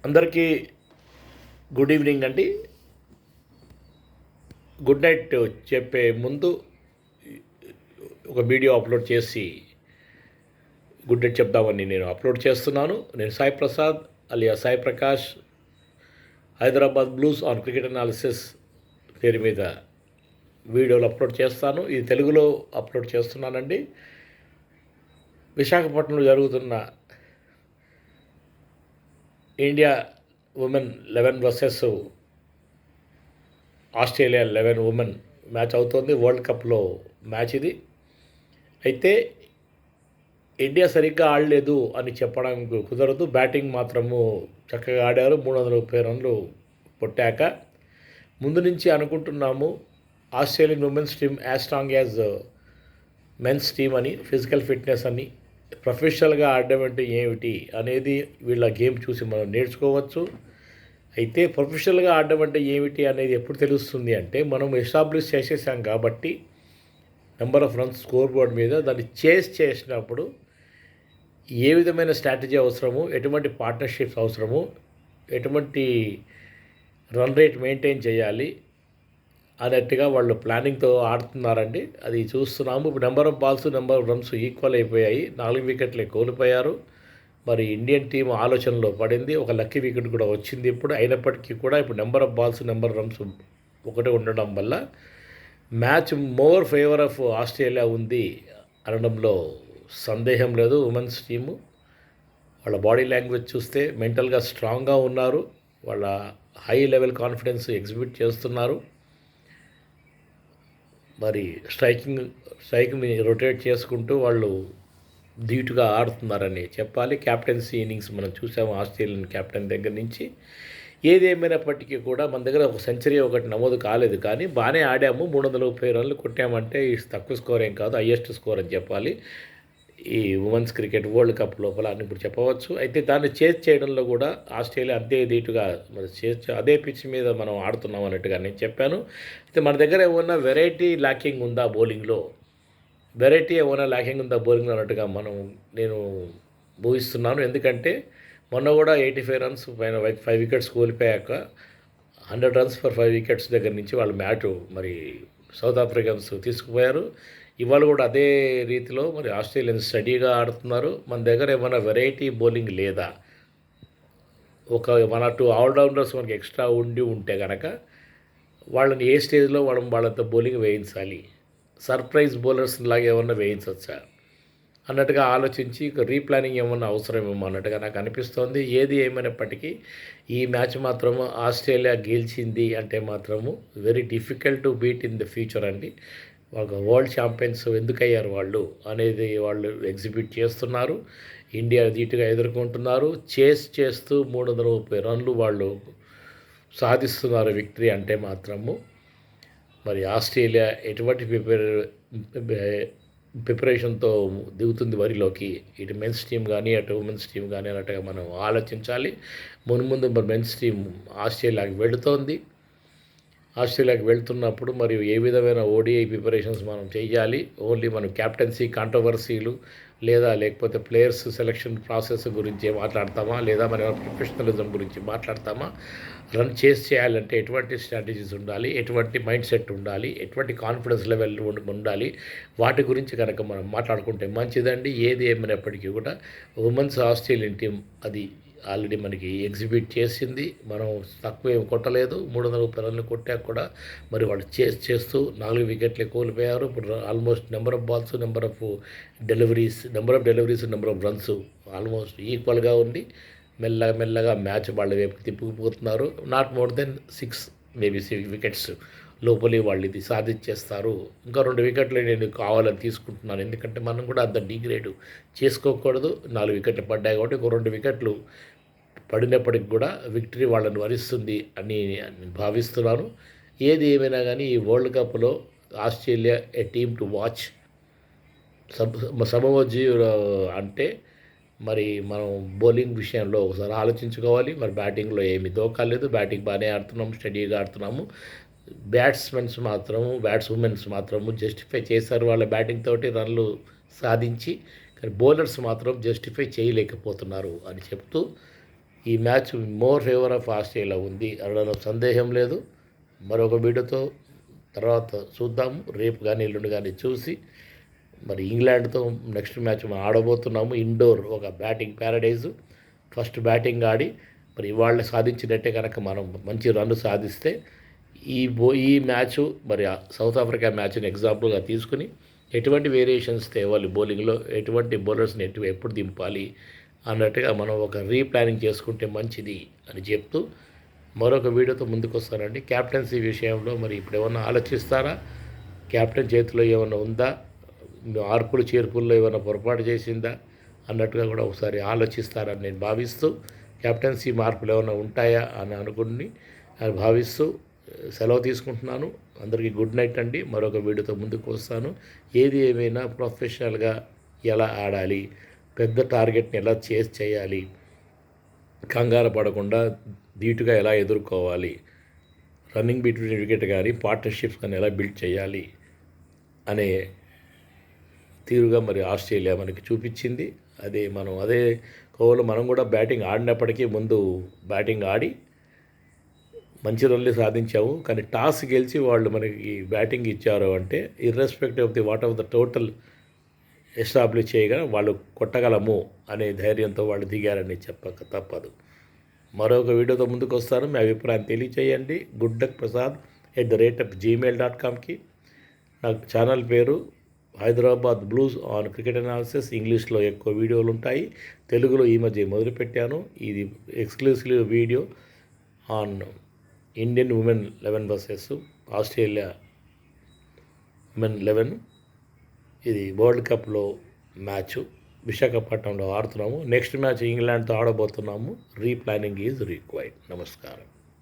అందరికీ good evening అండి. Good night చెప్పే ముందు ఒక వీడియో అప్లోడ్ చేసి గుడ్ నైట్ చెప్దామని నేను అప్లోడ్ చేస్తున్నాను. నేను Sai Prasad Alia Sai Prakash, Hyderabad blues on cricket analysis పేరు మీద వీడియోలు అప్లోడ్ చేస్తాను. ఇది తెలుగులో అప్లోడ్ చేస్తున్నానండి. విశాఖపట్నంలో జరుగుతున్న India women 11 versus Australia 11 women match అవుతుంది. వరల్డ్ కప్లో మ్యాచ్ ఇది. అయితే ఇండియా సరిగ్గా ఆడలేదు అని చెప్పడానికి కుదరదు. బ్యాటింగ్ మాత్రము చక్కగా ఆడారు. 330 రన్లు కొట్టాక ముందు నుంచి అనుకుంటున్నాము Australian women's team as strong as men's team అని, ఫిజికల్ ఫిట్నెస్ అని, ప్రొఫెషనల్గా ఆడడం అంటే ఏమిటి అనేది వీళ్ళ గేమ్ చూసి మనం నేర్చుకోవచ్చు. అయితే ప్రొఫెషనల్గా ఆడడం అంటే ఏమిటి అనేది ఎప్పుడు తెలుస్తుంది అంటే మనం ఎస్టాబ్లిష్ చేసేసాం కాబట్టి number of runs score board మీద దాన్ని చేసినప్పుడు ఏ విధమైన స్ట్రాటజీ అవసరము, ఎటువంటి పార్ట్నర్షిప్స్ అవసరము, ఎటువంటి రన్ రేట్ మెయింటైన్ చేయాలి అన్నట్టుగా వాళ్ళు ప్లానింగ్తో ఆడుతున్నారండి. అది చూస్తున్నాము. ఇప్పుడు number of balls, number of runs equal అయిపోయాయి. 4 వికెట్లే కోల్పోయారు. మరి ఇండియన్ టీం ఆలోచనలో పడింది. ఒక లక్కీ వికెట్ కూడా వచ్చింది ఇప్పుడు. అయినప్పటికీ కూడా ఇప్పుడు number of balls, number of runs ఒకటే ఉండడం వల్ల match more favour of Australia ఉంది అనడంలో సందేహం లేదు. ఉమెన్స్ టీము వాళ్ళ బాడీ లాంగ్వేజ్ చూస్తే మెంటల్గా స్ట్రాంగ్గా ఉన్నారు. వాళ్ళ హై లెవెల్ కాన్ఫిడెన్స్ ఎగ్జిబిట్ చేస్తున్నారు. మరి స్ట్రైక్ని రొటేట్ చేసుకుంటూ వాళ్ళు ధీటుగా ఆడుతున్నారని చెప్పాలి. క్యాప్టెన్సీ ఇన్నింగ్స్ మనం చూసాము ఆస్ట్రేలియన్ కెప్టెన్ దగ్గర నుంచి. ఏది ఏమైనప్పటికీ కూడా మన దగ్గర ఒక సెంచరీ ఒకటి నమోదు కాలేదు, కానీ బాగానే ఆడాము. 330 రన్లు కొట్టామంటే తక్కువ స్కోర్ ఏం కాదు, హయ్యెస్ట్ స్కోర్ అని చెప్పాలి ఈ ఉమెన్స్ క్రికెట్ వరల్డ్ కప్ లోపల అని ఇప్పుడు చెప్పవచ్చు. అయితే దాన్ని చేయడంలో కూడా ఆస్ట్రేలియా అంతే ధీటుగా మరి అదే పిచ్ మీద మనం ఆడుతున్నాం అన్నట్టుగా నేను చెప్పాను. అయితే మన దగ్గర ఏమన్నా వెరైటీ ల్యాకింగ్ ఉందా బౌలింగ్లో, బౌలింగ్లో అన్నట్టుగా నేను ఊహిస్తున్నాను. ఎందుకంటే మొన్న కూడా 85 రన్స్ పైన 5 వికెట్స్ కోల్పోయాక 100 రన్స్ ఫర్ 5 వికెట్స్ దగ్గర నుంచి వాళ్ళు మ్యాచ్ మరి సౌత్ ఆఫ్రికన్స్ తీసుకుపోయారు. ఇవాళ కూడా అదే రీతిలో మరి ఆస్ట్రేలియన్స్ స్టడీగా ఆడుతున్నారు. మన దగ్గర ఏమైనా వెరైటీ బౌలింగ్ లేదా, ఒక 1 or 2 ఆల్రౌండర్స్ మనకి ఎక్స్ట్రా ఉంటే కనుక వాళ్ళని ఏ స్టేజ్లో వాళ్ళతో బౌలింగ్ వేయించాలి, సర్ప్రైజ్ బౌలర్స్ లాగా ఏమన్నా వేయించవచ్చా అన్నట్టుగా ఆలోచించి రీప్లానింగ్ ఏమన్నా అవసరమేమో అన్నట్టుగా నాకు అనిపిస్తోంది. ఏది ఏమైనప్పటికీ ఈ మ్యాచ్ మాత్రము ఆస్ట్రేలియా గెలిచింది అంటే మాత్రము very difficult to beat in the future అండి. ఒక వరల్డ్ ఛాంపియన్స్ ఎందుకయ్యారు వాళ్ళు అనేది వాళ్ళు ఎగ్జిబిట్ చేస్తున్నారు. ఇండియా ధీటుగా ఎదుర్కొంటున్నారు. చేస్తూ 330 రన్లు వాళ్ళు సాధిస్తున్నారు విక్టరీ అంటే మాత్రము. మరి ఆస్ట్రేలియా ఎటువంటి ప్రిపరేషన్తో దిగుతుంది వరిలోకి, ఇటు మెన్స్ టీం కానీ అటు ఉమెన్స్ టీం కానీ అన్నట్టుగా మనం ఆలోచించాలి. ముందు మెన్స్ టీం ఆస్ట్రేలియాకి వెళ్తున్నప్పుడు మరియు ఏ విధమైన ఓడిఐ ప్రిపరేషన్స్ మనం చేయాలి, ఓన్లీ మనం క్యాప్టెన్సీ కాంట్రవర్సీలు లేకపోతే ప్లేయర్స్ సెలక్షన్ ప్రాసెస్ గురించి మాట్లాడతామా, లేదా మన ప్రొఫెషనలిజం గురించి మాట్లాడతామా, రన్ చేయాలంటే ఎటువంటి స్ట్రాటజీస్ ఉండాలి, ఎటువంటి మైండ్ సెట్ ఉండాలి, ఎటువంటి కాన్ఫిడెన్స్ లెవెల్ ఉండాలి, వాటి గురించి కనుక మనం మాట్లాడుకుంటే మంచిదండి. ఏది ఏమైనప్పటికీ కూడా ఉమెన్స్ ఆస్ట్రేలియన్ టీం అది ఆల్రెడీ మనకి ఎగ్జిబిట్ చేసింది. మనం తక్కువ ఏం కొట్టలేదు. 330 రన్లు కొట్టాక కూడా మరి వాళ్ళు చేస్తూ 4 వికెట్లే కోల్పోయారు. ఇప్పుడు almost number of balls, number of deliveries, number of runs almost ఈక్వల్గా ఉంది. మెల్లగా మ్యాచ్ వాళ్ళ వైపు తిప్పుకుపోతున్నారు. నాట్ మోర్ దెన్ 6 వికెట్స్ లోపలి వాళ్ళు ఇది సాధించేస్తారు. ఇంకా 2 వికెట్లు నేను కావాలని తీసుకుంటున్నాను. ఎందుకంటే మనం కూడా అంత డిగ్రేడ్ చేసుకోకూడదు. 4 వికెట్లు పడ్డాయి కాబట్టి ఒక 2 వికెట్లు పడినప్పటికి కూడా విక్టరీ వాళ్ళని వరిస్తుంది అని భావిస్తున్నాను. ఏది ఏమైనా కానీ ఈ వరల్డ్ కప్లో Australia a team to watch. సమవజ్జీవులు అంటే మరి మనం బౌలింగ్ విషయంలో ఒకసారి ఆలోచించుకోవాలి. మరి బ్యాటింగ్లో ఏమీ దోకాలేదు. బ్యాటింగ్ బాగానే ఆడుతున్నాము, స్టడీగా ఆడుతున్నాము. బ్యాట్స్మెన్స్ మాత్రము జస్టిఫై చేశారు వాళ్ళ బ్యాటింగ్ తోటి రన్లు సాధించి. కానీ బౌలర్స్ మాత్రం జస్టిఫై చేయలేకపోతున్నారు అని చెప్తూ ఈ match more favour of Australia ఉంది అనడంలో సందేహం లేదు. మరొక వీడియోతో తర్వాత చూద్దాము. రేపు కానీ ఎల్లుండి కానీ చూసి మరి ఇంగ్లాండ్తో నెక్స్ట్ మ్యాచ్ మనం ఆడబోతున్నాము. ఇండోర్ ఒక బ్యాటింగ్ ప్యారడైజు. ఫస్ట్ బ్యాటింగ్ ఆడి మరి ఇవాళ సాధించినట్టే కనుక మనం మంచి రన్ సాధిస్తే ఈ మ్యాచ్ మరి సౌత్ ఆఫ్రికా మ్యాచ్ని ఎగ్జాంపుల్గా తీసుకుని ఎటువంటి వేరియేషన్స్ తేవాలి బౌలింగ్లో, ఎటువంటి బౌలర్స్ని ఎప్పుడు దింపాలి అన్నట్టుగా మనం ఒక రీప్లానింగ్ చేసుకుంటే మంచిది అని చెప్తూ మరొక వీడియోతో ముందుకు వస్తానండి. క్యాప్టెన్సీ విషయంలో మరి ఇప్పుడు ఏమన్నా ఆలోచిస్తారా? క్యాప్టెన్ చేతిలో ఏమైనా ఉందా? మార్పులు చేర్పుల్లో ఏమైనా పొరపాటు చేసిందా అన్నట్టుగా కూడా ఒకసారి ఆలోచిస్తారని నేను భావిస్తూ, క్యాప్టెన్సీ మార్పులు ఏమైనా ఉంటాయా అని అనుకుని భావిస్తూ సెలవు తీసుకుంటున్నాను. అందరికీ గుడ్ నైట్ అండి. మరొక వీడియోతో ముందుకు వస్తాను. ఏది ఏమైనా ప్రొఫెషనల్గా ఎలా ఆడాలి, పెద్ద టార్గెట్ని ఎలా చేయాలి, కంగారు పడకుండా ధీటుగా ఎలా ఎదుర్కోవాలి, రన్నింగ్ బిట్వీన్ వికెట్ కానీ పార్ట్నర్షిప్స్ కానీ ఎలా బిల్డ్ చేయాలి అనే తీరుగా మరి ఆస్ట్రేలియా మనకి చూపించింది. అదే కోవలో మనం కూడా బ్యాటింగ్ ఆడినప్పటికీ ముందు బ్యాటింగ్ ఆడి మంచి రన్లు సాధించాము. కానీ టాస్ గెలిచి వాళ్ళు మనకి బ్యాటింగ్ ఇచ్చారు అంటే irrespective of the what of the total establish చేయగా వాళ్ళు కొట్టగలము అనే ధైర్యంతో వాళ్ళు దిగారని చెప్పక తప్పదు. మరొక వీడియోతో ముందుకు వస్తాను. మీ అభిప్రాయం తెలియచేయండి. guddakprasad@gmail.comకి. నాకు ఛానల్ పేరు Hyderabad blues on cricket analysis. ఇంగ్లీష్లో ఎక్కువ వీడియోలు ఉంటాయి. తెలుగులో ఈ మధ్య మొదలుపెట్టాను. ఇది exclusive video on Indian women 11 versus Australia women 11. ఇది వరల్డ్ కప్లో మ్యాచ్ విశాఖపట్నంలో ఆడుతున్నాము. నెక్స్ట్ మ్యాచ్ ఇంగ్లాండ్తో ఆడబోతున్నాము. Replanning is required. నమస్కారం.